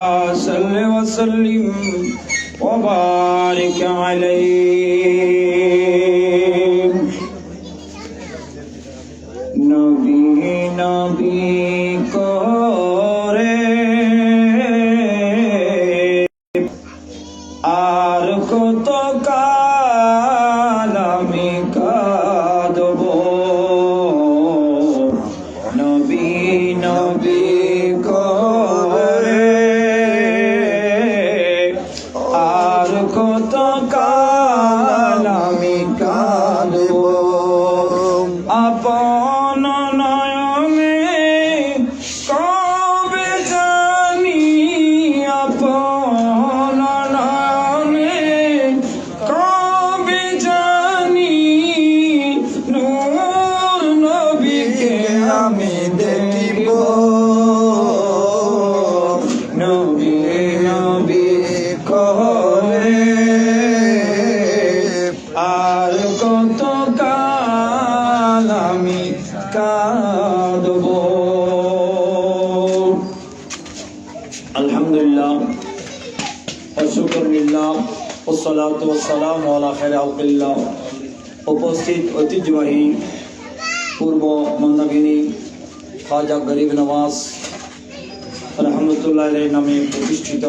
صل وسلم وبارك عليه নবী নবী করে আর কত কাল আমি কাঁদব নবী নবী করে আর কত কাল আমি কাঁদব আপন নয়নে কবে জানি আপন নয়নে কবে জানি নূর নবীকে আমি দেখিব নবী নবী করে আর কত কাল আমি কাঁদব আলহামদুলিল্লাহ আলহামদুলিল্লাহ والصلاة والسلام على خير خلق الله উপস্থিত ঐতিহ্যবাহী পূর্ব মন্দাকিনী খাজা গরিব নওয়াজ রহমতুল্লাহ আলাইহি নামে প্রতিষ্ঠিত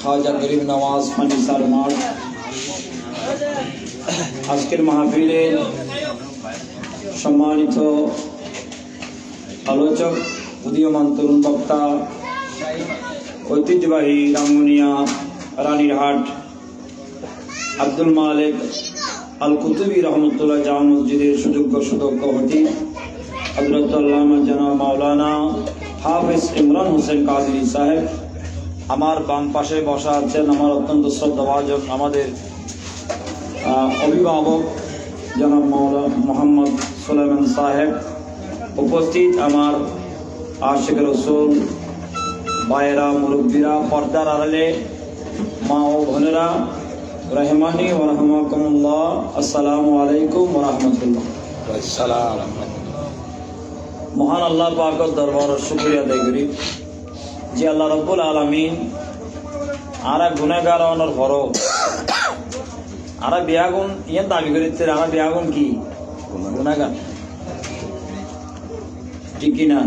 খাজা গরিব নওয়াজ ফার্নিচার মার্ট আজকের মাহফিলে সম্মানিত আলোচক উদীয়মান তরুণ বক্তা ঐতিহ্যবাহী রাঙ্গুনিয়া রানীরহাট আব্দুল মালিক আল কুতুবী রহমতুল্লাহ জামা মসজিদের সুযোগ্য সুদক্ষ হতি হযরত আল্লামা জনাব মাওলানা হাফেজ ইমরান হোসেন কাদরি সাহেব আমার বাম পাশে বসা আছেন আমার অত্যন্ত শ্রদ্ধাভাজন আমাদের অভিভাবক জনাব মাওলানা মোহাম্মদ সুলাইমান সাহেব উপস্থিত আমার আশিক রাসূল ভাইয়েরা মুরব্বীরা পর্দার আড়ালে মা ও বোনেরা রহমানি ওয়া রাহমাকুমুল্লাহ আসসালামু আলাইকুম ওয়া রাহমাতুল্লাহ মহান আল্লাহ পাকের দরবারে শুকরিয়া আদায় করি যে আল্লাহ রাব্বুল আলামিন আরা গুনাহগার হওয়ার পরও আরা বিয়াগুন ইয়ান দাবি করিতে আরা বিয়াগুন কি গুনাহগার ঠিক কি না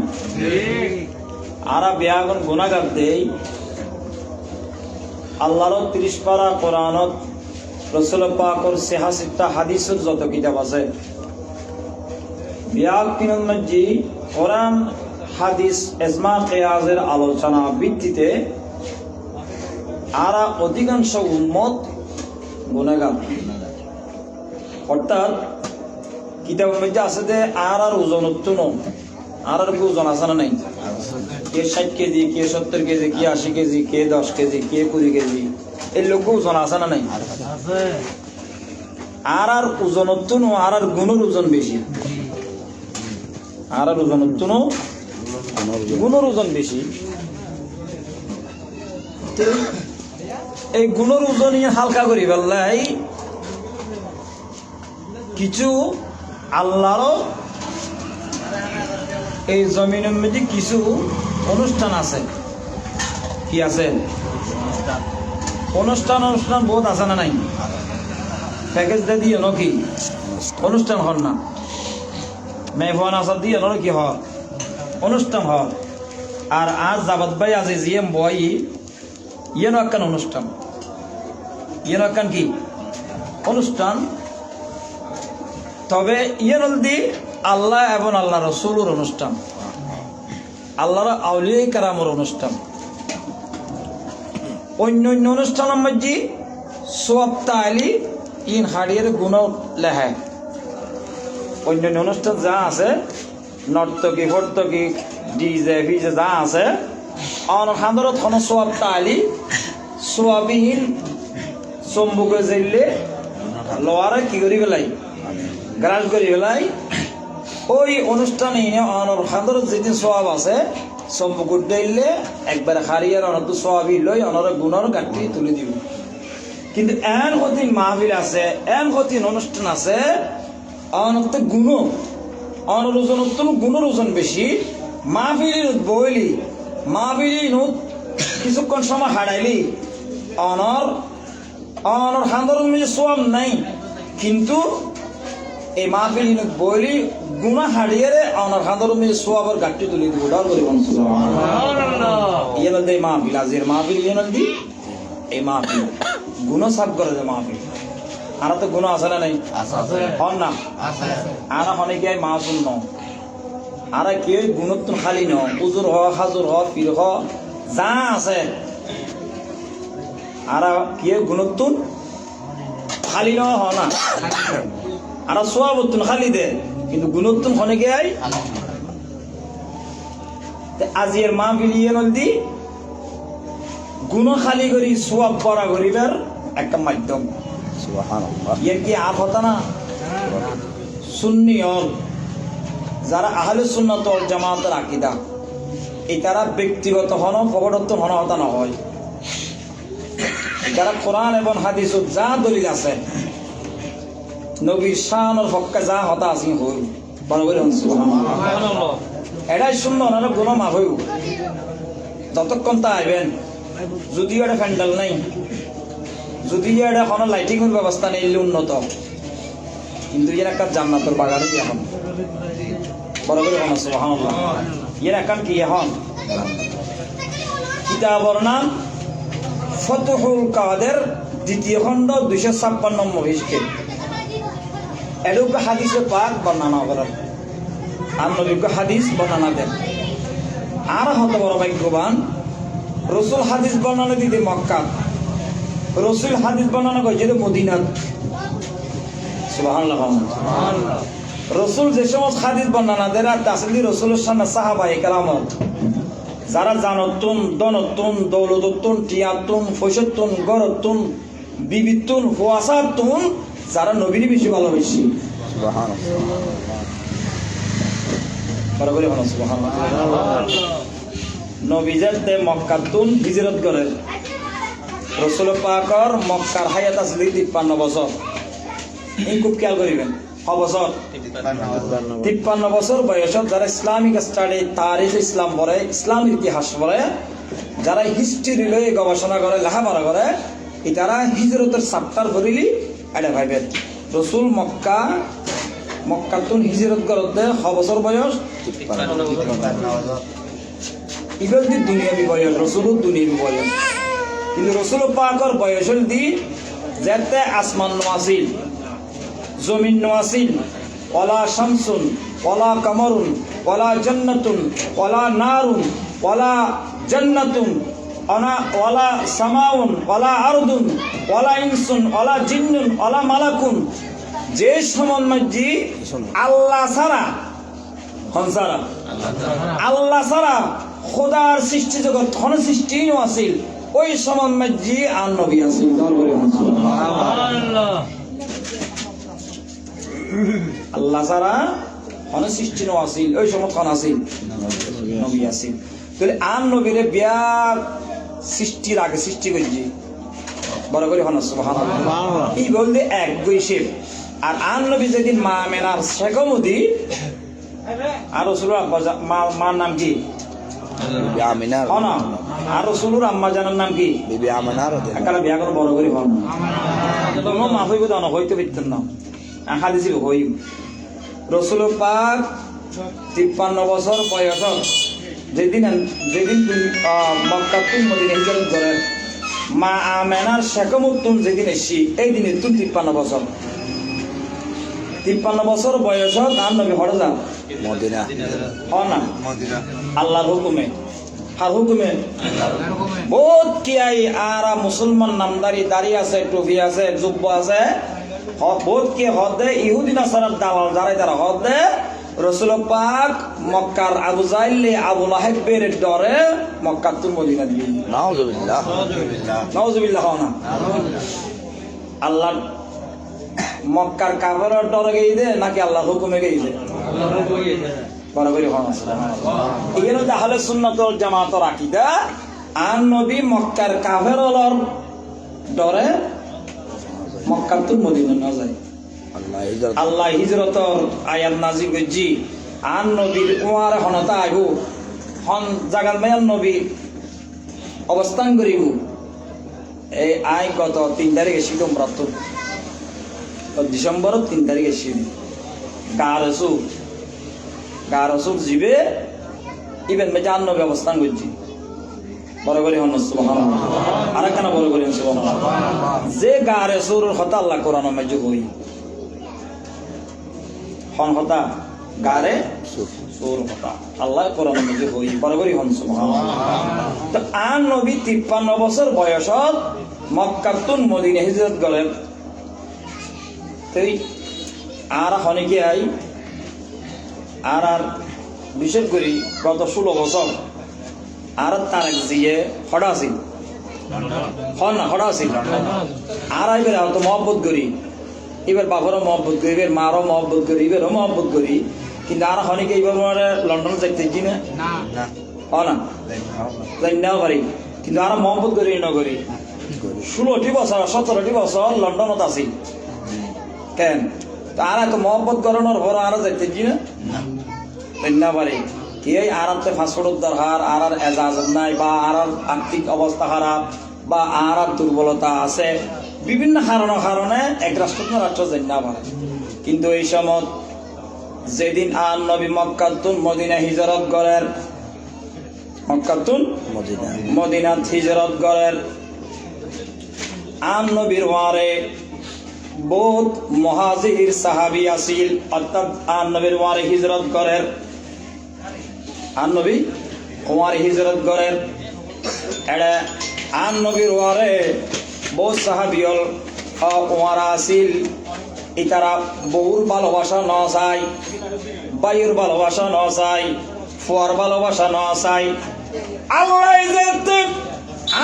আরা বিয়াগুন গুনাহগার দেই আল্লাহর 30 পারা কোরআনত রাসূল পাকের সিহাসিতা হাদিসের যত কিতাব আছে বিয়াগ তিনের মধ্যে কোরআন হাদিস ইজমা কিয়াসের আলোচনা ভিত্তিতে আরা অধিকাংশ উম্মত গুনাহগার অর্থাৎ কিতাবের মধ্যে আছে যে আর ওজনত্ব আর ওজন আছে না নাই কে 60 কেজি কে 70 কেজি কে 80 কেজি কে 10 কেজি কে 20 কেজি এই লোক ওজন আছে না নাই আর ওজনত্ব আর গুণের ওজন বেশি আর ওজনত্ব গুণের ওজন বেশি এই গুণের ওজন হালকা করি বললাই কিছু আল্লাহর এই জমিনের মধ্যে কিছু অনুষ্ঠান আছে কি আছে অনুষ্ঠান বহুত আছে না নাই প্যাকেজ দিয়ে নাকি অনুষ্ঠান হন না মেহমান আসাদ দিয়ে কি হয় অনুষ্ঠান হয় আর আজ জাবাদ ভাই আছে জিএম বই ইয়েন একখান অনুষ্ঠান ইয়েন একখান কি অনুষ্ঠান তবে ইয়েন দি আল্লাহ এবং আল্লাহ রসুলের অনুষ্ঠান আল্লাহর আউলিয়া কারামের অনুষ্ঠান অন্য অন্য অনুষ্ঠানের মধ্যে সব তাইলি ইন হাড়িয়ার গুণ লেখে অন্য অন্য অনুষ্ঠান যা আছে নর্তকী ভর্তকী ডিজে ভিজে যা আছে অনখান্দরত হন সব তাইলি সোয়াবিহীন চম্বুকে জেললে লোয়ারে কি করি পেলাই গ্রাস করি পেলাই ওই অনুষ্ঠানে অনর খান্দর যেদিন সোয়াব আছে চম্বুকুর দিলে একবার হারিয়ার অনত সোয়াবি লই অনর গুণর গাঁটি তুলে দিব কিন্তু এন কঠিন মাহফিল আছে এন কঠিন অনুষ্ঠান আছে অনত গুণ অনর ওজন গুণের ওজন বেশি মাহফিলির বইলি মাহফিলি নুত কিছুক্ষণ সময় হারাইলি অনর অনর হান্দরের মধ্যে সোয়াব নাই, কিন্তু এই মাহফিল বইলি গুণা হারিয়ে অনর হান্দরের মধ্যে সোয়াবের ঘাটতি তুলে দিব। ডর করি ইয়ে দে মাহফিল, আজির মাহফিল ইয়ে দি এই মাহফিল গুণ সাফ করে যে মাহফিল। আর তো গুণ আছে না নাই? হন না আর অনেকে মাহফিল ন আর কেউ গুণত্ব খালি ন, উজুর হ, হাজুর হ, পীর হ, যা আছে আর কেউ গুণত্ব খালি ন হ না, আর সোয়াবত্তুন খালি দে, কিন্তু গুণত্ব অনেকে আই আজির মাহফিল ইয়ে নদী গুণ খালি করি সোয়াব বড়া করিবার একটা মাধ্যম। ইয়ে কি আপ হতা না সুন্নি হল যারা আহলে সুন্নাত ওয়াল জামাতের আকীদা, এই তারা ব্যক্তিগত হন প্রকটত্ব হন হতা না হয়, যারা কোরআন এবং হাদিসত যা দলিল আছে নবীর শানের পক্ষে যা হতা আছে হই বরাবর সুবহানাল্লাহ, এটাই শূন্য না গুণ মাফ হইব যতক্ষণ তা আইবেন। যদিও এটা ফ্যান্ডাল নাই, যদিও এটা কোনো লাইটিংয়ের ব্যবস্থা নেই উন্নত, কিন্তু এর একটা জান্নাতের বাগানে কি এখন বরাবর সুবহানাল্লাহ। এর এখন কি এখন কিতাবর নাম ফতুহুল কাদের দ্বিতীয় খণ্ড 256 নম্বর পৃষ্ঠা। এডুকে হাদিসে পাক বর্ণনা করেন, আর নবীকে হাদিস বর্ণনা দেন। আর হত বড় ভাগ্যবান রসুল হাদিস বর্ণনা দিতে মক্কা, রসুল হাদিস বর্ণনা করেছে মদিনাত। সুবহানাল্লাহ। রসুল যে সমস্ত হাদিস বর্ণনা দেন আর তাসলি রসুলের সামনে সাহাবায়ে কেরামত যারা জানতুন, দনতুন, দৌলতুন, টিয়াতুন, ফৈসতুন, গরতুন, বিবিতুন, হুয়াসাতুন, যারা নবীর বেশি ভালোবাসি। বরাবরই হলো সুবহানাল্লাহ। নবী যাতে মক্কাতুন হিজরত করেন, রাসূল পাকর মক্কার হায়াত আসলে 53 বছর। এই খুব খেয়াল করিবেন, বছর 53 বছর বয়সত যারা ইসলামিক স্টাডি, তারিখ ইসলাম পড়ে, ইসলাম ইতিহাস পড়ে, যারা হিস্ট্রি লয়ে গবেষণা করে, লেখাপড়া করে, তারা হিজরতের চ্যাপ্টার করিলি এটা ভাইবেন রসুল মক্কাতুন হিজরত করতে বছর বয়স 53। ইগল দি দুনিয়াবি বয়স, রসুলও দুনিয়াবি বয়স, কিন্তু রসুল পাকর বয়স হল দি যাতে আসমান নোয়াসিল, জমিন নোয়াসিল, ওয়ালা শামসুন, ওয়ালা কামরুন, ওয়ালা জান্নাতুন, ওয়ালা নারুন, ওয়ালা জান্নাতুন, ওয়ালা সামাউন, ওয়ালা আরদুন, ওয়ালা ইনসুন, ওয়ালা জিন্নুন, ওয়ালা মালাকুন, যে সমন্বয় আল্লাহ ছাড়া হনসারা আল্লাহ ছাড়া খোদার সৃষ্টি জগৎ কোন সৃষ্টি আছিল, ওই সমন্বয় আর নবী আছিল। আল্লাহ ছাড়া কোন সৃষ্টি আছিল, ওই সময় কোন আছিল নবী আছিল। তাহলে আর নবীরে বিয়া সৃষ্টির আগে সৃষ্টি করেছি বড় করে হন সুবহানাল্লাহ। এই বলতে এক বৈশেপ। আর আন নবী যেদিন মা মেনার শেখমুদি আর রসুলের আব্বা মার নাম কি আর রসুলের আম্মা জানার নাম কি একটা বিয়া করে বড় করে হন তোমার মা হইব তো হইতে পারতেন না খাদিছিল হই রসুল পাক 53 বছর বয়স যেদিন তুমি মক্কাতুন মদিনা হিজরত করে মা আমেনার শেখমুতুন যেদিন এসি এই দিনে তুমি 53 বছর 53 বছর বয়স তার নবী হরে যান মদিনা না আল্লাহর হুকুমে আর হুকুমে বহুত কি আই আর মুসলমান নামদারি দাড়ি আছে, টুপি আছে, জুব্বা আছে, বহুত কি হদে ইহুদি নাসারার দালাল যারা তারা হদে রসুল পাক মক্কার আবু জাইল আবু লাহেবের ডরে মক্কাতুল মদিনা দিয়ে নাউজুবিল্লাহ নাউজুবিল্লাহ না আল্লাহ মক্কার কাফেরের ডরে গিয়ে নাকি আল্লাহর হুকুমে গিয়ে বরাবরই হন এগুলো তাহলে সুন্নাত ওয়াল জামাতের আকীদা। আর নবী মক্কার কাফেরর ডরে মক্কাতুল মদিনা না যায়। আল্লাহ হিজরতর আয়াত নাজিল করছি আর নবীর উমার হনতা আইব হন জাগাল মেয়াল নবী অবস্থান করিব এই আই গত 3 তারিখ এসেছিল মৃত ডিসেম্বর 3 তারিখ এসেছিল গারসুক জিবে ইবেন মেজে আন্ন অবস্থান করছি বড় করে হন সুবহানাল্লাহ আর কেন বড় করে সুবহানাল্লাহ যে গারে সুরুর কথা আল্লাহ কোরআন মধ্যে হই হন কথা গারে সুর কথা আল্লাহ কোরআন মধ্যে হই বড় করে হন সুবহানাল্লাহ তো আন নবী 53 বছর বয়সত মক্কাতুন মদিনা হিজরত গলেন তুই আর হনিকে আই আর বিশেষ করে গত 16 বছর আর তারেক জিয়ে হড়া আছিল হড়া আছিল আর এবার তো মহব্বত করি এবার বাবারও মহব্বত করি এবার মারও মহব্বত করি এবারও মহব্বত করি কিন্তু আর হনিকে এবার মানে লন্ডন যাইতে না না যাই পারি কিন্তু আর মহব্বত করি নগরী 16টি বছর 17টি বছর লন্ডনত আছি কেন আর এত মহব্বত করানোর পর আর যাইতে না পারি এই আরাতে ফাঁসফোড়ের দরকার আর এজাজ নাই বা আর আর্থিক অবস্থা খারাপ বা আর দুর্বলতা আছে বিভিন্ন কারণে এক রাষ্ট্র রাষ্ট্র যাই না পারে কিন্তু এই সময় যেদিন আর নবী মক্কাতুন মদিনা হিজরত করেন মক্কাতুন মদিনাত হিজরত করেন আর নবীর ওয়ারে বহুত মুহাজির সাহাবী আছিল অর্থাৎ আর নবীর ওয়ারে হিজরত করেন আর নবী ওয়ারে হিজরত করেন এড়ে আর নবীর ওয়ারে বহুত সাহাবীল ওয়ারা আছিল ইতারা বহুর ভালোবাসা ন চাই বায়ুর ভালোবাসা ন চাই ফুয়ার ভালোবাসা ন চাই আল্লাহ যাতে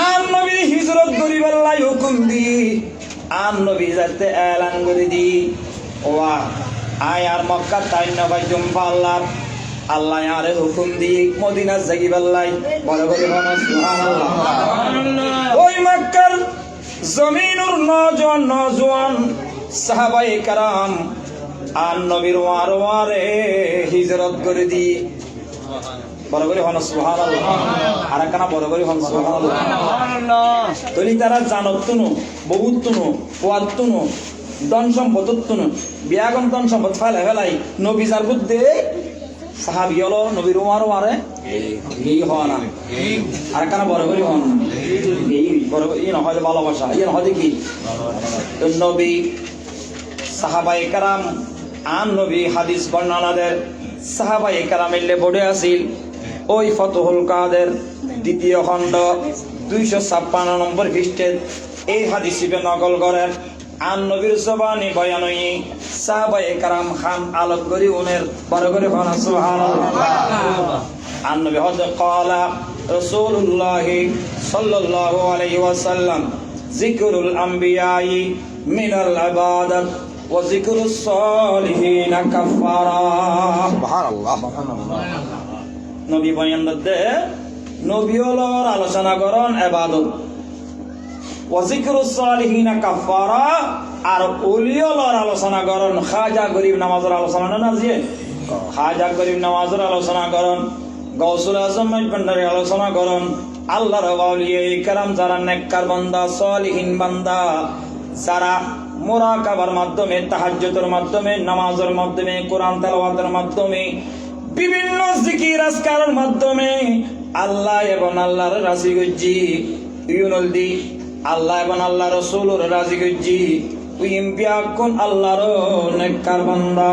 আর নবী হিজরত করিবার লাই হুকুম দি আর নবী যাতে এলান করে দি ওয়া আয় আর মক্কা তাই না ভাই জুম্পা আল্লাহ আরে হুকুম দি মদিনা যাইবার লাই বড় বড় সুবহানাল্লাহ ওই মক্কার জমিনুর নওজোয়ান সাহাবায়ে کرام আর নবীর ওয়ারে হিজরত করে দি বড় করে হন সুবহানাল্লাহ আর কানা বড় করে হন সুবহানাল্লাহ তলি তারা জানতুনো বহুতুনো পোয়াতুনো ধন সম্পদতুনো বিয়াগন ধন সম্পদ ফেলাই নবী যার বুদ্ধে সাহাবী হলো নবীর ওয়ারে এই হওয়া আর কানা বড় করে হন এই বড় এই না হয় ভালোবাসা এই না হয় কি নবী সাহাবায়ে کرام আন নবী হাদিস বর্ণনাদের সাহাবায়ে کرام এলে বড়ে আছিল ওই ফতহুল কাদের দ্বিতীয় খণ্ড 256 নম্বর পৃষ্ঠে এই হাদিসে নকল করেন আন নবীর জবানি বয়ানই সাহাবায়ে کرام খান আলোক করি উনের বড় করে বলা সুবহানাল্লাহ আন নবী হযরত ক্বালা রাসূলুল্লাহ সাল্লাল্লাহু আলাইহি ওয়াসাল্লাম যিকরুল আমবিয়াই মিনাল ইবাদাত ওয়া যিকরুস সালিহিন কাফারা সুবহানাল্লাহ নবী বয়ান দে নবী হলোর আলোচনা করন ইবাদত ওয়া যিকরুস সালিহিন কাফারা আর ওলিয়র আলোচনা করন খাজা গরিব নামাজের আলোচনা না জিয়ে খাজা গরিব নামাজের আলোচনা করন গাউসুল আজম ভান্ডারের আলোচনা করন আল্লাহর ওলিয়ে کرام যারা নেককার বান্দা সালিহিন বান্দা যারা মুরাকাবার মাধ্যমে তাহাজ্জুদের মাধ্যমে নামাজের মাধ্যমে কোরআন তেলাওয়াতের মাধ্যমে বিভিন্ন জিকির আজকারের মাধ্যমে আল্লাহ এবং আল্লাহর রাজি গজ্জি ইউনুলদি আল্লাহ এবং আল্লাহ রাসূলের রাজি গজ্জি উইম বিয়াকুন আল্লাহর নেককার বান্দা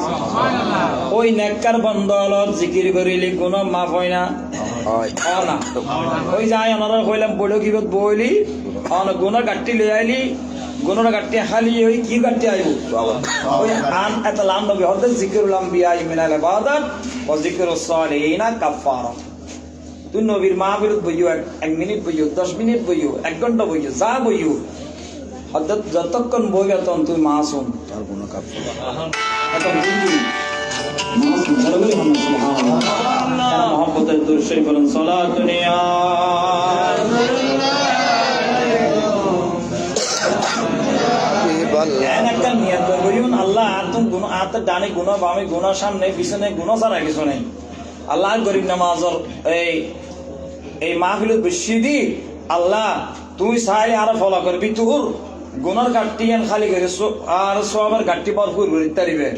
সুবহানাল্লাহ ওই নেককার বান্দা আল্লাহর জিকির করিলে গুনাহ মাফ হয় না হয় না ওই যায় আমরা কইলাম বড় কিবত বইলি অন গুনাহ গাট্টি লই আইলি গুনাহ গাট্টি খালি ওই কি গাট্টি আইব ওই আন আতলাম নবী হযরত যিকরুল আমবিয়া মিনাল ইবাদাত ওয়া যিকরুস সালিহিন কাফারা তুই নবীর মাহফিলত বইও 1 মিনিট বইও 10 মিনিট বইও 1 ঘন্টা বইও যা বইও হযরত যতক্ষণ বইবে তখন তুই মাসুম তার গুনাহ কাফারা এখন তুই মাসুম বলবি সুবহানাল্লাহ মুহাম্মদের দরুদ শরীফ বলেন সালাতুন ইয়া একটা নিয়ত করিউন আল্লাহ আতুম গুণ আত ডানে গুণ বামে গুণ সামনে পিছনে গুণ ছাড়া কিছু নেই আল্লাহ গরিব নামাজের এই এই মাহফিলত বেশি দি আল্লাহ তুই চাই আর ফলা করবি তোর গুনার ঘাটতি এন খালি করে আর সবার ঘাটতি ভরপুর করে তারিবে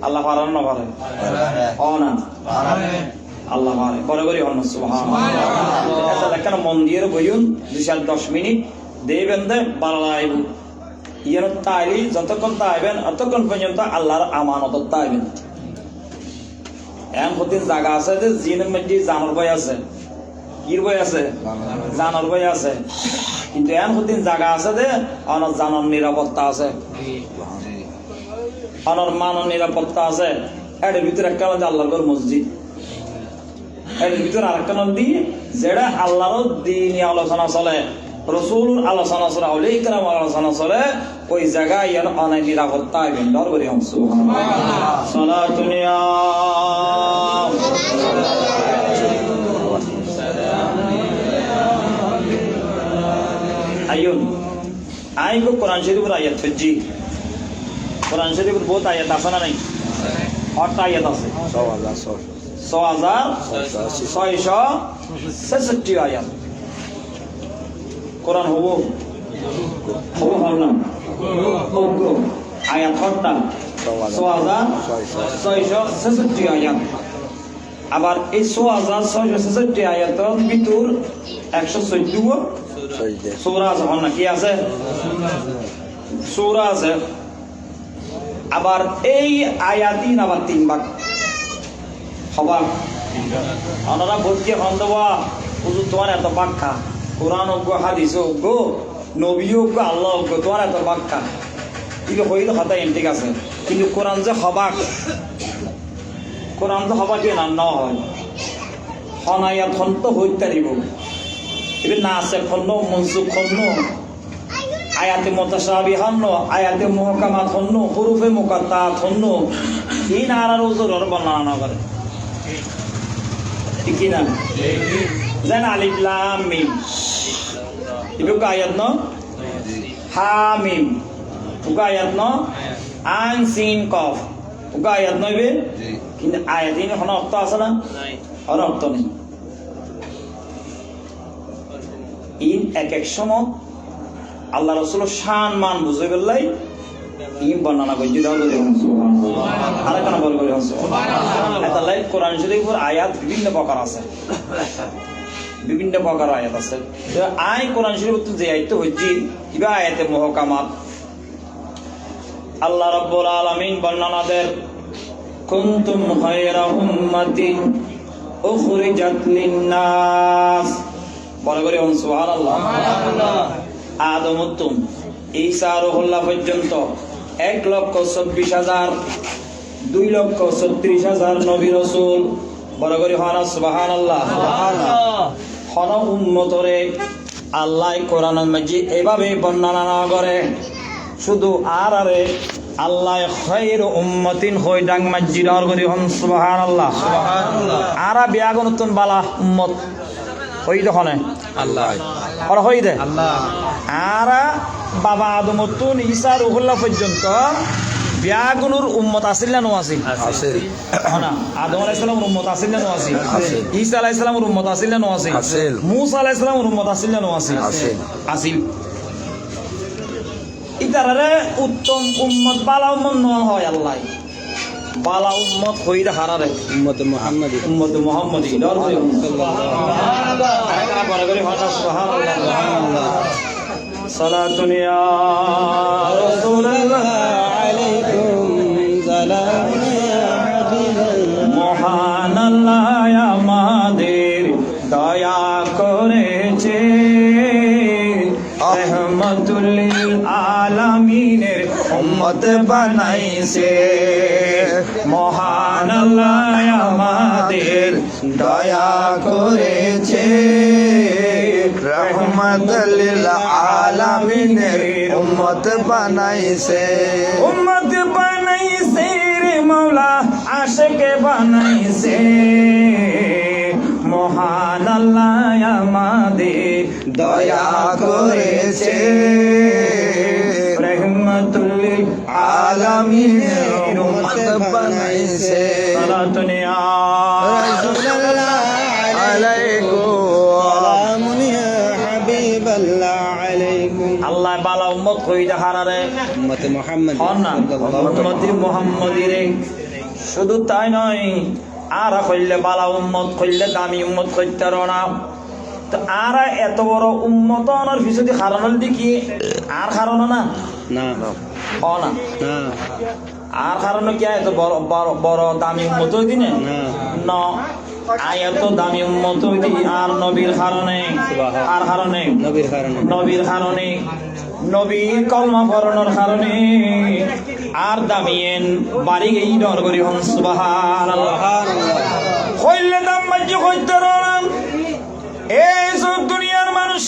আল্লাহ পারেন না পারে না আল্লাহ পারে বড় করে হন সুবহানাল্লাহ দেখেন মন্দিরে বইউন 2-10 মিনিট দেবেন দে ভালো লাগবে ইয়ার তাইলি যতক্ষণ তাইবেন অতক্ষণ পর্যন্ত আল্লাহর আমানত তাইবেন এমন প্রতি জায়গা আছে যে জিনের মধ্যে জানোর ভয় আছে কির ভয় আছে জানোর ভয় আছে কিন্তু এমন প্রতি জায়গা আছে যে অনর জানোর নিরাপত্তা আছে অনর মানর নিরাপত্তা আছে এর ভিতরে একটা আল্লাহর ঘর মসজিদ এর ভিতরে আরেকটা নদী যেটা আল্লাহর দ্বীনি আলোচনা চলে রসুল আলোচনা চলে আউলিয়া ইকরাম আলোচনা চলে ওই জায়গায় ইয়ার অনেক নিরাপত্তা আইবেন ডর করি হম সুবহানাল্লাহ সালাতুন ইয়া আইয়ুন আইগো কোরআন শরীফের আয়াত ফজি কোরআন শরীফের বহুত আয়াত আছে না নাই 8টা আয়াত আছে 6666 আয়াত কোরআন হবো না আয়াত 8টা 6666 আয়াত আবার এই 6666 আয়াতের ভিতর 114 সূরা আছে না কি আছে সূরা আছে আবার এই আয়াতিন আবার 3 ভাগ হবা আমরা বলছি হন্দবা হুজুর তোমার এত ব্যাখ্যা কোরআন অজ্ঞ হাদিস অজ্ঞ নবী অজ্ঞ আল্লাহ অজ্ঞ তোমার এত ব্যাখ্যা কিন্তু হইল কথা ঠিক আছে কিন্তু কোরআন যে হবাক কোরআন তো হবা কি না হয় হনাইয়া খন্ত হইতে দিব এবার না আছে খন্ন মনসুখ খন্ন আয়াতে মুতাশাবিহান আয়াতে মুহকামাত খন্ন হুরুফে মুকাত্তাত খন্ন এই নারার ওজোর বর্ণনা করে ঠিক না যেন আলিফ লাম মিম ইবুকা আয়াত ন হা মিম উকা আয়াত ন আইন সিন কফ উকা আয়াত নইবে কিন্তু আয়াতিন কোনো অর্থ আছে না কোনো অর্থ নেই ইন এক সময় আল্লাহ রাসূলের শান মান বুঝে গেলাই ইন বর্ণনা করে দিতে হবে সুবহানাল্লাহ আর কেন বল করে সুবহানাল্লাহ এটা লাই কোরআন শরীফের আয়াত বিভিন্ন প্রকার আছে বিভিন্ন প্রকার আয়াত আছে আই কোরআন শরীফ যে আয়াত হইছি ইবা আয়াতে মুহকামাত আল্লাহ রাব্বুল আলামিন বর্ণনা দেন কুনতুম খায়রা উম্মাতিন উখরিজাত লিন-নাস বল করে সুবহানাল্লাহ আদম তুম ঈসা রুহুল্লাহ পর্যন্ত 1,24,000 2,36,000 নবী রাসূল বড় করে হন সুবহানাল্লাহ হন উম্মতরে আল্লাহ কোরআনের মধ্যে এভাবে বর্ণনা না করে শুধু আরে আল্লাহ খায়র উম্মতিন হই ডাং মসজিদ আর করে হন সুবহানাল্লাহ আরা বিয়াগনতুন বালা উম্মত হই দখনে আল্লাহ আর হই দে আল্লাহ আরা বাবা আদমতুন ঈসা রুহুল্লাহ পর্যন্ত বিয়াগুনুর উম্মত আছিল না নআছিল আছিল না আদম আলাইহিস সালামের উম্মত আছিল না নআছিল আছিল ঈসা আলাইহিস সালামের উম্মত আছিল না নআছিল আছিল মূসা আলাইহিস সালামের উম্মত আছিল না নআছিল আছিল আছিল ইতারে উত্তম উম্মত বালা উম্মত ন হয় আল্লাহ বালা উম্মত হইরা হারারে উম্মত মুহাম্মাদি দর করে সুবহানাল্লাহ আরেকটা বড় করে হনা সুবহানাল্লাহ সালাতুন ইয়া রাসূলুল্লাহ আলাইকুম সালাম মহান আল্লাহ আমাদের দয়া করেছে রহমাতুল লিল আলামিনের উম্মত বানাইছে মহান আল্লাহ আমাদের দয়া করেছে রহমাতুল লিল আলামিনের উম্মত বানাইছে রে মাওলা আশিকে বানাইছে মহান আল্লাহ আমাদের দয়া করেছে রহমাতুল লিল আলামিনের উম্মত বানাইছে সালাতুন ইয়া রাসূলুল্লাহ আলাইকুম صلى عليكم আল্লাহ বালা উম্মত কইটা হারারে أمة محمد হন না উম্মতি মুহাম্মদিরে শুধু তাই নয় আর কইলে বালা উম্মত কইলে দামি উম্মত কইতার না তো আর এত বড় উম্মত আনার পিছনে কারণ দেখি আর কারণ না না হ না না আর কারণ কি এত বড় বড় বড় দামি উম্মত হই দিনে না ন আয়াত দামি উম্মত হই দি আর নবীর কারণে আর কারণে নবীর কারণে নবীর কারণে নবী কলমা পড়ানোর কারণে আর দামিয়েন বাড়ি গেই ডর করি হন সুবহানাল্লাহ কইলে দাম বাজ্য কইতে রলাম এই সব দুনিয়ার মানুষ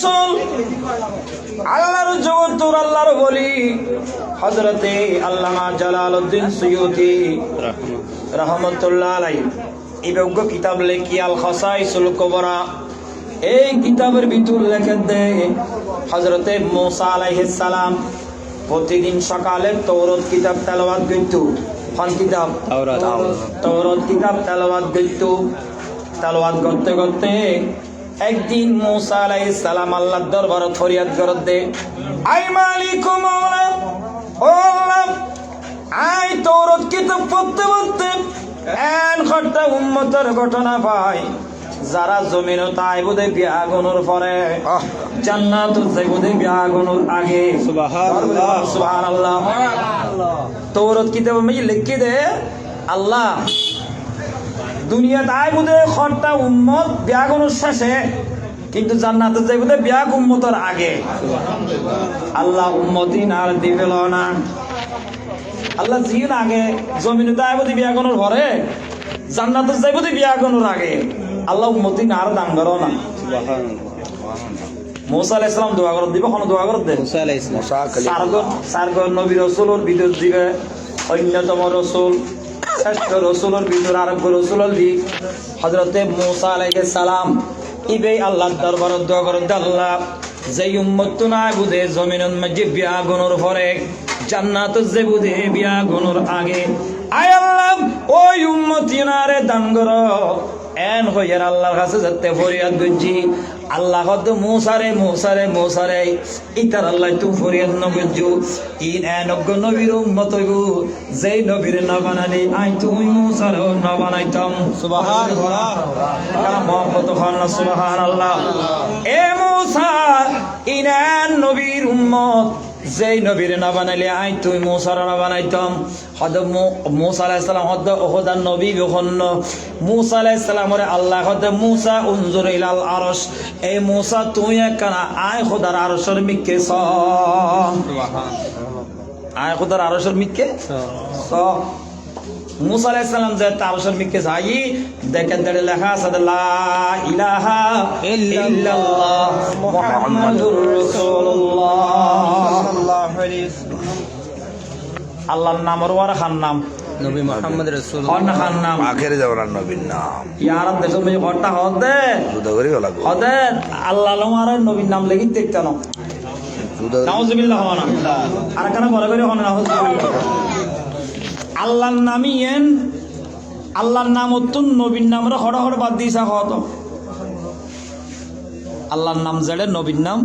আল্লাহর জগৎ আল্লাহর বলি হযরতে আল্লামা জালালউদ্দিন সুয়ুতি রাহমাতুল্লাহ আলাইহি এই বগ্য কিতাব লেখি আল খাসাইসুল কুবরা এই কিতাবের ভিতর লেখে দেয় হযরতে মূসা আলাইহিস সালাম প্রতিদিন সকালে তৌরাত কিতাব তেলাওয়াত করত কোন কিতাব তৌরাত কিতাব তেলাওয়াত করত তেলাওয়াত করতে করতে একদিন মূসা আলাইহিস সালাম আল্লাহর দরবারে ফরিয়াদ করত দে আই মালিক মাওলা ও আল্লাহ আই তৌরাত কিতাব পড়তে পড়তে এন ঘটনা উম্মতের ঘটনা পাই যারা জমিন তাই বুঝে বিয়াগুনোর পরে জান্নাত যাই বুঝে বিয়াগুনোর আগে সুবহানাল্লাহ সুবহানাল্লাহ তৌরাত কিতাবে আমি লিখি দে আল্লাহ দুনিয়া তাই বুঝে ঘটনা উম্মত বিয়াগুনোর শেষে কিন্তু জান্নাতে যাই বুঝে বিয়াগ উম্মতের আগে আল্লাহ উম্মতি আর দিবেল না আল্লাহ জিন আগে জমিন তাই বুঝে বিয়াগুনোর পরে জান্নাতে যাই বুঝে বিয়াগুনোর আগে আল্লাহ উম্মতি আর দান করো না মূসা আলাইহিস সালাম দোয়া করে দিবে কোন দোয়া করে দে মুসা আলাইহিস সালাম সারগর নবী রাসূলের ভিতর দিকে অন্যতম রাসূল শ্রেষ্ঠ রাসূলের ভিতর আরেক রাসূল দি হযরতে মূসা আলাইহিস সালাম ইবে আল্লাহর দরবারে দোয়া করে দে আল্লাহ যেই উম্মত না বুঝে জমিনের মধ্যে বিয়াগুনোর পরে জান্নাতে যে বুঝে বিয়াগুনোর আগে আয় আল্লাহ ওই উম্মতি নারে দান করো এন হইয়ার আল্লাহর কাছে যেতে ফরিয়াদ করছি আল্লাহ হদ মুসারে ইতার আল্লাহ তু ফরিয়াদ নগজু ইন এনজ্ঞ নবীর উম্মত হইব যেই নবীর না বানালি আই তুই মুসারে না বানাইতাম সুবহানাল্লাহ কারণ মহব্বত হন না সুবহানাল্লাহ এ মুসা ইন এন নবীর উম্মত যেই নবীর না বানাইলে আই তুই মূসার না বানাইতাম হদ মূসা আলাইহিস সালাম হদ ওহদার নবী বিহন্ন মূসা আলাইহিস সালামরে আল্লাহ হদ মূসা উনজুর ইলাল আরশ এই মূসা তুই একনা আয় খোদার আরশের মিকে স আয় খোদার আরশের মিকে স মূসা আলাইহিস সালাম যে আরশের মিকে যাই দেখেন দড়ে লেখা আছে লা ইলাহা ইল্লাল্লাহ মুহাম্মাদুর রাসূলুল্লাহ আল্লাহর নামের ওয়ার খান নাম নবী মুহাম্মদ রাসূল হন খান নাম আখেরে যাওয়ার নবীর নাম ইয়ার দেশের মধ্যে ঘরটা হদে জুদা করে লাগবে হদে আল্লাহ লমার নবীর নাম লেখি দেখতে না জুদা নাউজুবিল্লাহ হওয়া না আর কেন বলে করে হন নাউজুবিল্লাহ আল্লাহর নামই এন আল্লাহর নাম অতুন নবীর নামের হড় হড় বাদ দিয়েছা হত আল্লাহর নাম জেড়ে নবীর নাম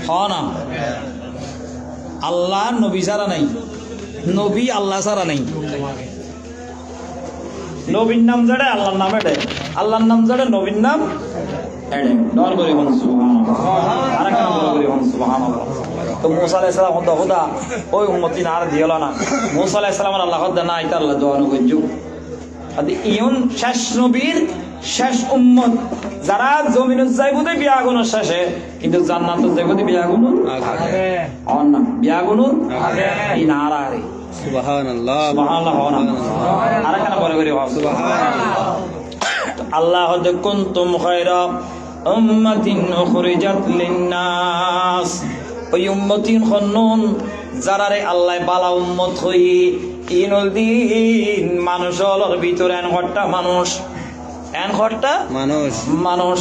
হ না আল্লাহ নবী ছাড়া নাই নবী আল্লাহ ছাড়া নাই নবীর নাম জেড়ে আল্লাহর নাম এডে আল্লাহর নাম জেড়ে নবীর নাম এডে ডর করি হন সুবহানাল্লাহ আর কেন বড় করি হন সুবহানাল্লাহ তো মূসা আলাইহিস সালাম হদা ওই উম্মতি না আর দিয়লা না মূসা আলাইহিস সালাম আল্লাহ হদা না আইতা আল্লাহ দোয়া নগজু আদি ইউন শেষ নবীর শেষ উম্মত যারা জমিনের যাইবুদে বিয়াগুনোর শেষে কিন্তু জান্নাতের যাইবুদে বিয়াগুনোর আগে অন না বিয়াগুনোর আগে এই নারারে সুবহানাল্লাহ সুবহানাল্লাহ হনা আর কেন বলে করি সুবহানাল্লাহ আল্লাহ হদ কুনতুম খায়রা উম্মাতিন উখরিজাত লিন-নাস ওই উম্মতিন খন্নুন যারারে আল্লাহ বালা উম্মত হই ইনুল দিন মানুষের ভিতরে এন ঘটটা মানুষ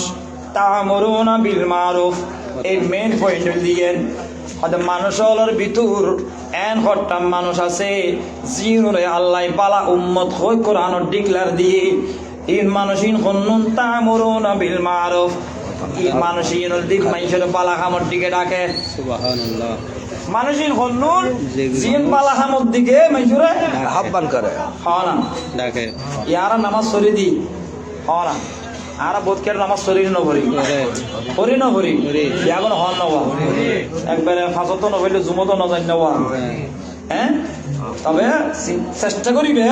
তা'মুরুনা বিল মারুফ এই মেন পয়েন্ট দিয়েন হয়তো মানুষের ভিতর এন ঘটটা মানুষ আছে জিনুরে আল্লাহ বালা উম্মত হই কোরআন ডিক্লার দিয়ে ইন মানুষিন খন্নুন তা'মুরুনা বিল মারুফ মানুষই দিক মানুষের বালা খামর দিকে ডাকে সুবহানাল্লাহ মানুষের হল্লুর জিন বালা খামর দিকে মানুষের আহ্বান করে হওয়া না ডাকে ইয়ারা নামাজ সরি দি হওয়া না আরা বোধকের নামাজ শরীর নভরি হরি নভরি এখন হন নবা একবারে ফাঁসত নভরিলে জুমতো নজান নেওয়া হ্যাঁ তবে চেষ্টা করিবে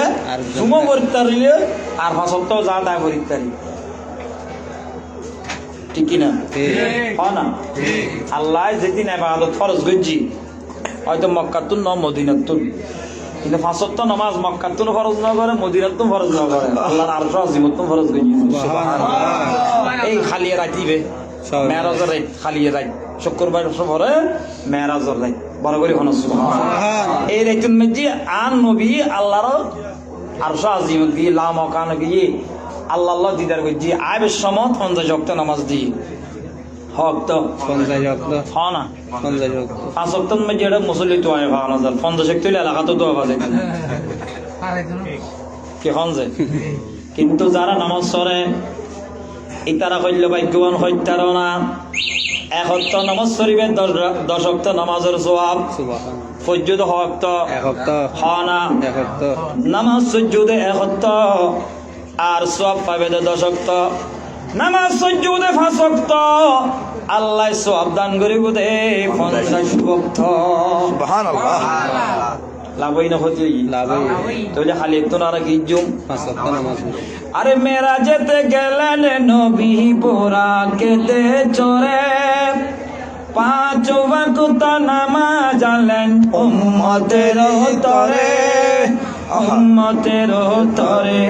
জুম করিতারিলে আর ফাঁসত যা তাই করিতারি ঠিক কিনা হয় না আল্লাহ যেদিন এবাদত ফরজ গজ্জি হয়তো মক্কাতুন ন মদিনাতুন কিন্তু ফাঁসত্ব নামাজ মক্কাতুন ফরজ না করে মদিনাতুন ফরজ না করে আল্লাহর আরশ আজিমতুন ফরজ গজ্জি এই খালিয়ে রাতিবে মেরাজের রাত খালিয়ে রাত শুক্রবার সবরে মেরাজের রাত বড় করে হন সুবহানাল্লাহ এই রাতুন মধ্যে আন নবী আল্লাহর আরশ আজিমত দিয়ে লা মাকান গিয়ে আল্লাহ দিদার গজ্জি আইবে সমত 50 ওয়াক্ত নামাজ দি হক তো 50 ওয়াক্ত হয় না 50 ওয়াক্ত 5 ওয়াক্তের মধ্যে এটা মুসল্লি তো আয় ভালো না 50 ওয়াক্ত এলাকা তো দোয়া বাজে কি হনছে কিন্তু যারা নামাজ পড়ে ইতারা কইল ভাগ্যবান হইতারও না এক ওয়াক্ত নামাজ পড়িবে 10 ওয়াক্ত নামাজের সওয়াব সুবহানাল্লাহ ফজর ওয়াক্ত এক ওয়াক্ত হয় না এক ওয়াক্ত নামাজ সুজুদে এক ওয়াক্ত আর সওয়াব পাবে 10 ওয়াক্ত নামাজ সুজুদে 5 ওয়াক্ত আল্লাহ সওয়াব দান করিব দে 50 ওয়াক্ত সুবহানাল্লাহ লাভই না ক্ষতি লাভই তাহলে খালি একটু না রাখি জুম 5 ওয়াক্ত নামাজ আরে মেরা যেতে গেলেন নবী পোরা কেতে চরে 5 ওয়াক্ত নামাজ আলেন উম্মতের তরে উম্মতের তরে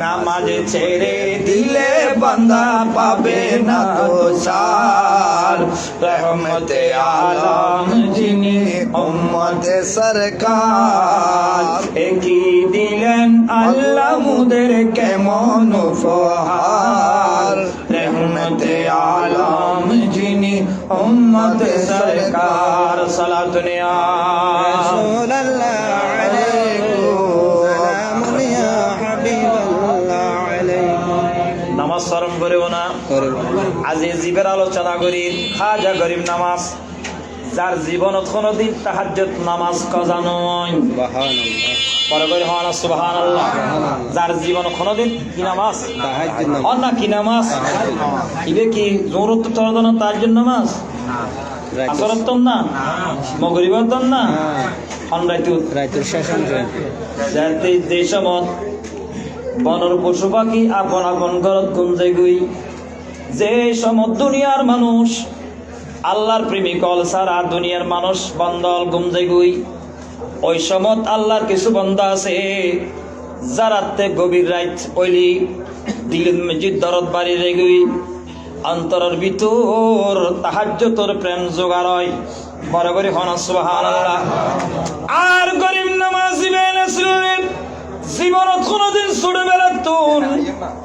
নামাজ ছেড়ে দিলে বান্দা পাবে না দোষার রহমতে আলম যিনি উম্মতে সরকার একই দিলেন আল্লাহ মুদের কেমন উপহার রহমতে আলম যিনি উম্মতে সরকার সালাতু নিয়া রাসূলুল্লাহ আলাইকুম সালামুন ইয়া হাবিবাল্লাহ আলাইকুম নামাজ স্মরণ করিও না আজ এই জীবের আলোচনা করি খাজা গরিব নামাজ যার জীবনত কোনোদিন তাহাজ্জুদ নামাজ কাজা নয় সুবহানাল্লাহ পরে করে হন সুবহানাল্লাহ যার জীবন কোনোদিন কি নামাজ তাহাজ্জুদ নামাজ অন্য কি নামাজ ইবে কি জোরত তরদন তার জন্য নামাজ আসরত না মগরিবত না অন রাইতুর শাসন করে যাতে দেশমত বনর পশু পাখি আপন আপন ঘরত গুঞ্জে গুই যে সমত দুনিয়ার মানুষ আল্লাহর প্রেমিক অল সারা দুনিয়ার মানুষ বন্দল গুমজে গুই ওই সমত আল্লাহর কিছু বান্দা আছে যারাতে গভীর রাত ওইলি দিল মসজিদ দরদ বাড়ি রেগুই অন্তরের ভিতর তাহাজ্জুদের প্রেম জোগাড়য় বড় করে হন সুবহানাল্লাহ আর গরিব নামাজি বেনসরুল জীবনত কোনদিন ছোটবেলা তুন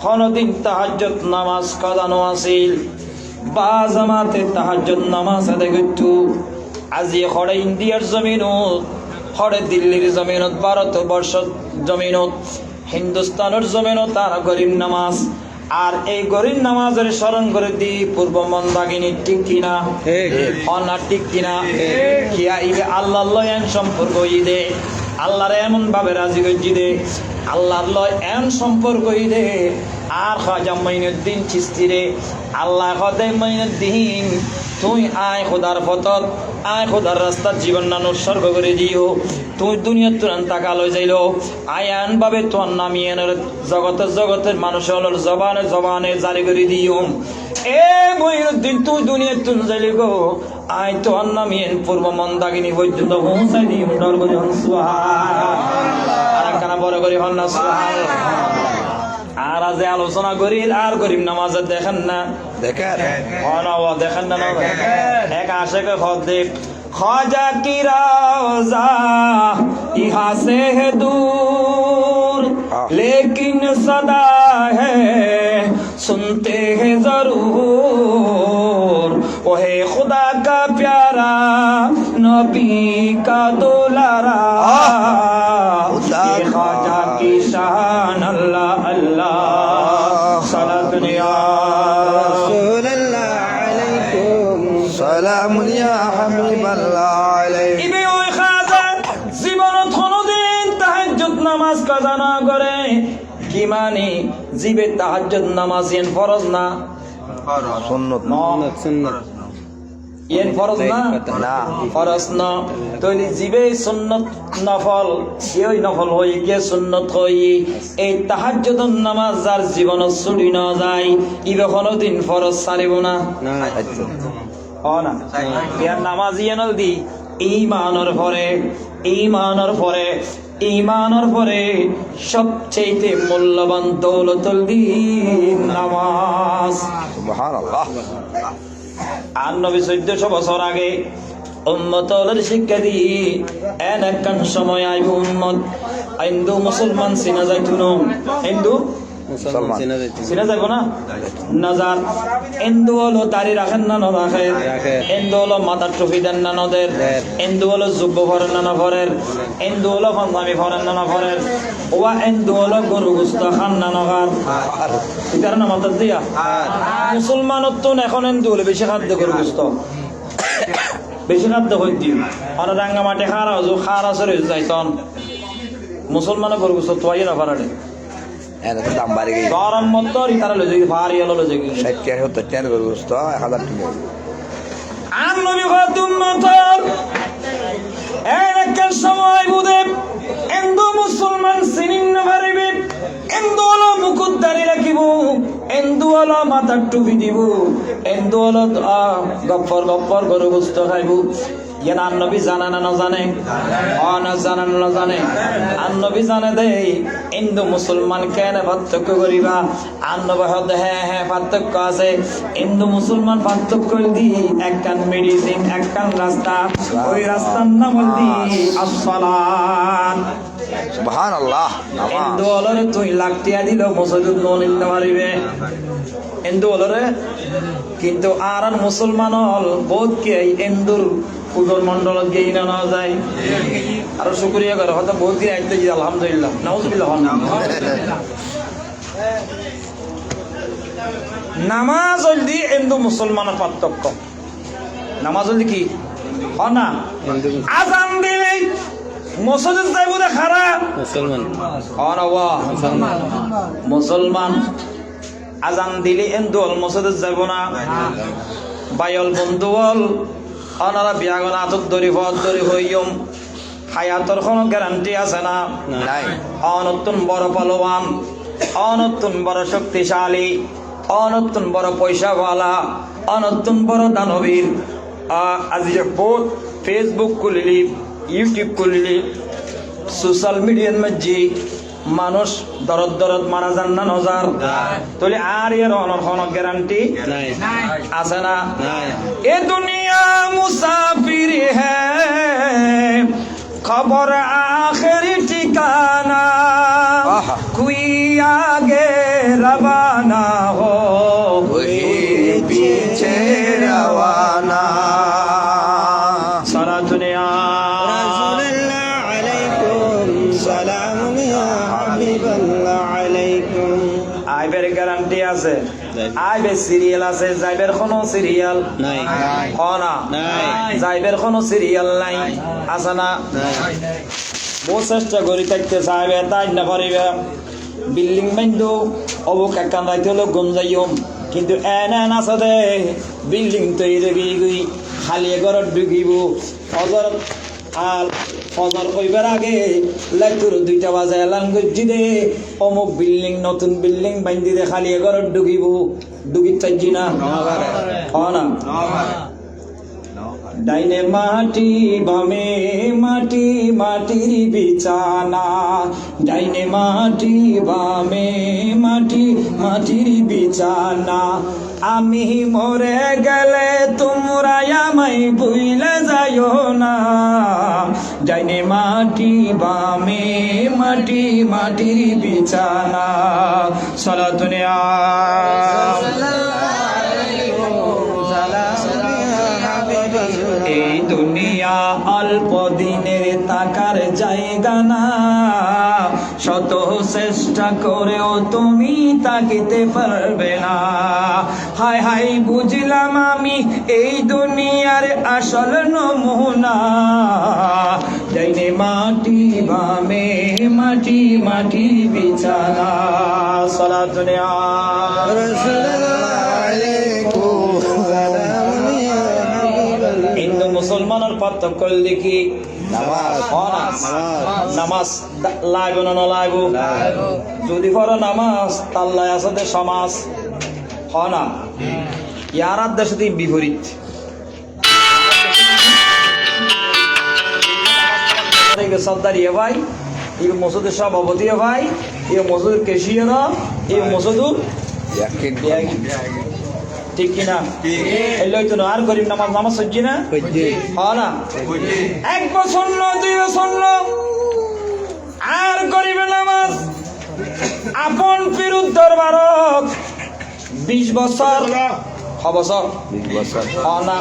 কোনদিন তাহাজ্জুদ নামাজ কাদানো আছিল বা জামাতে তাহাজ্জুদ নামাজ আদায় করতো আজি খড়ে ইন্ডিয়ার জমিনত খড়ে দিল্লির জমিনত ভারতবর্ষ জমিনত হিন্দুস্তানের জমিনত তার গরিব নামাজ আর এই গরিব নামাজের স্মরণ করে দি পূর্ব মন্দাগিনী ঠিক কিনা অনা ঠিক কিনা কিয়া ইবে আল্লাহ লয়ান সম্পর্ক দে আল্লাহর এমন ভাবে রাজি গজি দে আল্লাহর লয় এমন সম্পর্ক দে আর খাজা মাইনুদ্দিন চিশতি রে আল্লাহ খদে মাইনুদ্দিন তুই আয় খোদার পথত আয় খোদার রাস্তার জীবন নান উৎসর্গ করে দিও তুই দুনিয়ার তুরান টাকা লই যাইল আয়ান ভাবে তোর নামিয়ানের জগতের মানুষ হল জবানে জবানে জারি করে দিও এ মঈনুদ্দিন তুই দুনিয়ার তুন যাইলি গো আয় তোর নামিয়ান পূর্ব মন্দাগিনী পর্যন্ত পৌঁছাই দিও ডর করে হন সুবহানাল্লাহ আর কানা বড় করে হন না সুবহানাল্লাহ আর আজ আলোচনা করি আর গরিব নামাজ দেখেন না দেখেন দেখেন না এক আশেকে খদ্দেব ख्वाजा की रोज़ा यहाँ से है दूर लेकिन सदा है सुनते हैं जरूर वो है खुदा का प्यारा नबी का दुलारा ये ख्वाजा की शान अल्लाह अल्लाह सलात سلام يا حبيب الله عليك ইবে ওই খাজা জীবনত কোনদিন তাহাজ্জুদ নামাজ কাজা না করে কি মানে জীবে তাহাজ্জুদ নামাজ এন ফরজ না سنة সুন্নাত সুন্নাত এন ফরজ না না ফরজ না তৈলি জীবে সুন্নত নফল এই নফল হই গিয়ে সুন্নত হই এই তাহাজ্জুদ নামাজ যার জীবন ছুটি না যায় ইবে কোনদিন ফরজ ছাড়িব না না ও না ইয়ার নামাজ ইয়ানল দি ঈমানের পরে সবচেয়ে মূল্যবান দৌলতুল দ্বীন নামাজ سبحان الله আর নবী 1400 বছর আগে উম্মতের শিক্ষা দিয়ে একখান সময় আইব উম্মত হিন্দু মুসলমান চিনা যাইতো না হিন্দু মুসলমান চিনা যাইতো চিনা যাইব না নজার হিন্দু হলো দাড়ি রাখেন না রাখে রাখে। হিন্দু হলো মাথার টুপি দেন না নদের দেন। হিন্দু হলো যুব্য ভরেন না ভরের হিন্দু হলো পাঞ্জাবি ভরেন না ভরের ওয়া হিন্দু হলো গরু গোস্ত খান না নগার এটার নাম মাথার দিয়া মুসলমানত তো এখন হিন্দু হলে বেশি খাদ্য গরু গোস্ত বেশি খাদ্য হই দিও আর রাঙ্গা মাঠে খারা সরে যাইতন মুসলমানের গরু গোস্ত তো আইয়া না পারে انا كنت عم بارك গরম মত ইতারা লজে ভারী এলো লজে شايف كيف هو التاني بالوسطى 1000 টাকা আর নবী খাতুম মতর একটা সময় বুদে হিন্দু মুসলমান চিনিন না পারিবে হিন্দু হলো মুকুট দাঁড়িয়ে রাখিব হিন্দু হলো মাথার টুপি দিব হিন্দু হলো গপ্পর গরু গোস্ত খাইব ইয়ান আর নবী জানা না জানে জানা না জানে আর নবী জানে দে হিন্দু মুসলমান কেন পার্থক্য করিবা আর নবী হতে হ্যাঁ পার্থক্য আছে হিন্দু মুসলমান পার্থক্য দি একখান মেডিসিন একখান রাস্তা ওই রাস্তার নাম হল আসসালাত سبحان الله হিন্দু نماز হলরে তুই লাখ টিয়া দিল মসজিদ নিতে পারিবে হিন্দু হলরে কিন্তু আর মুসলমান হল বহুত কে হিন্দুর উদর মন্ডল গেই না যায় আর শুকরিয়া করে হয়তো বহুত দিন আইতে গিয়ে আলহামদুলিল্লাহ নাউজুবিল্লাহ নামাজ হলদি হিন্দু মুসলমানের পার্থক্য নামাজ হলদি কি না হিন্দু আজান দিলে মসজিদ যাইব না খারাপ মুসলমান মুসলমান মুসলমান আজান দিলে হিন্দু হল মসজিদ যাব না বাইল বন্ধু হল অনারা বিয়াগন আতর ধরি পথ ধরি হইম হায়াতর কোনো গ্যারান্টি আছে না নাই অনতুন বড় পালোয়ান অনতুন বড় শক্তিশালী অনতুন বড় পয়সাওয়ালা অনতুন বড় দানবীর আজ বহুত ফেসবুক খুলিলি ইউটিউব খুলিলি সোশ্যাল মিডিয়ার মধ্যে মানুষ দরদ মারা যান না নজার তাহলে আর এর অনর কোনো গ্যারান্টি নাই আছে না নাই এ দুনিয়া মুসাফির হ্যায় খবর আখেরি ঠিকানা आहा कोई आगे रवाना हो वही पीछे रवाना सारा दुनिया রাসূলুল্লাহ আলাইকুম সালাম ইয়া হাবিবাল্লাহ আলাইকুম আইবের গ্যারান্টি আছে আইবের সিরিয়াল আছে যাইবের কোনো সিরিয়াল নাই হনা নাই যাইবের কোনো সিরিয়াল নাই আছে না নাই বহু চেষ্টা করি থাকতে চাইবে তাই না পারিবে বিল্ডিং বাইন্দু অবুক একখান রাইতে হলো গম যাইম কিন্তু এনে আছে দে বিল্ডিং তৈরি গই খালি ঘরত ঢুকিব ফজর আর ফজর কইবার আগে লাইতুর 2টা বাজে এলান গজ্জি দে অমুক বিল্ডিং নতুন বিল্ডিং বাইন্দি দে খালি ঘরত ঢুকিব ঢুকি চাইছি না না ডাইনে মাটি বামে মাটি মাটির বিছানা ডাইনে মাটি বামে মাটি মাটির বিছানা আমি মরে গেলে তোমরা আমায় ভুলে যাইও না ডাইনে মাটি বামে মাটি মাটির বিছানা সালাতুন এই দুনিয়া অল্প দিনের টাকার জায়গা না শত চেষ্টা করেও তুমি তাকিতে পারবে না। হায় হায় বুঝলাম আমি এই দুনিয়ার আসল নমুনা, ডাইনে মাটি বামে মাটি মাটি বিছানা। সালাতুন ইয়া হিন্দু মুসলমানের পার্থক্য দেখি নামাজ লাগবে না লাগবো, যদি পড়ো নামাজ তাল্লাই আছে সমাজ হ না, ইয়ার দেশে বিপরীত। সর্দারিয়া ভাই, এই মসুদের সভাপতি ভাই, এই মসুদের কেশিয়ার, এই মসুদুর ঠিক কিনা? এলাই তো আর গরিব নামাজ নামাজ সজ্জি না না, এক বছর ন 2 বছর ন আর গরিবের নামাজ আপন পীর দরবারত 20 বছর 20 বছর না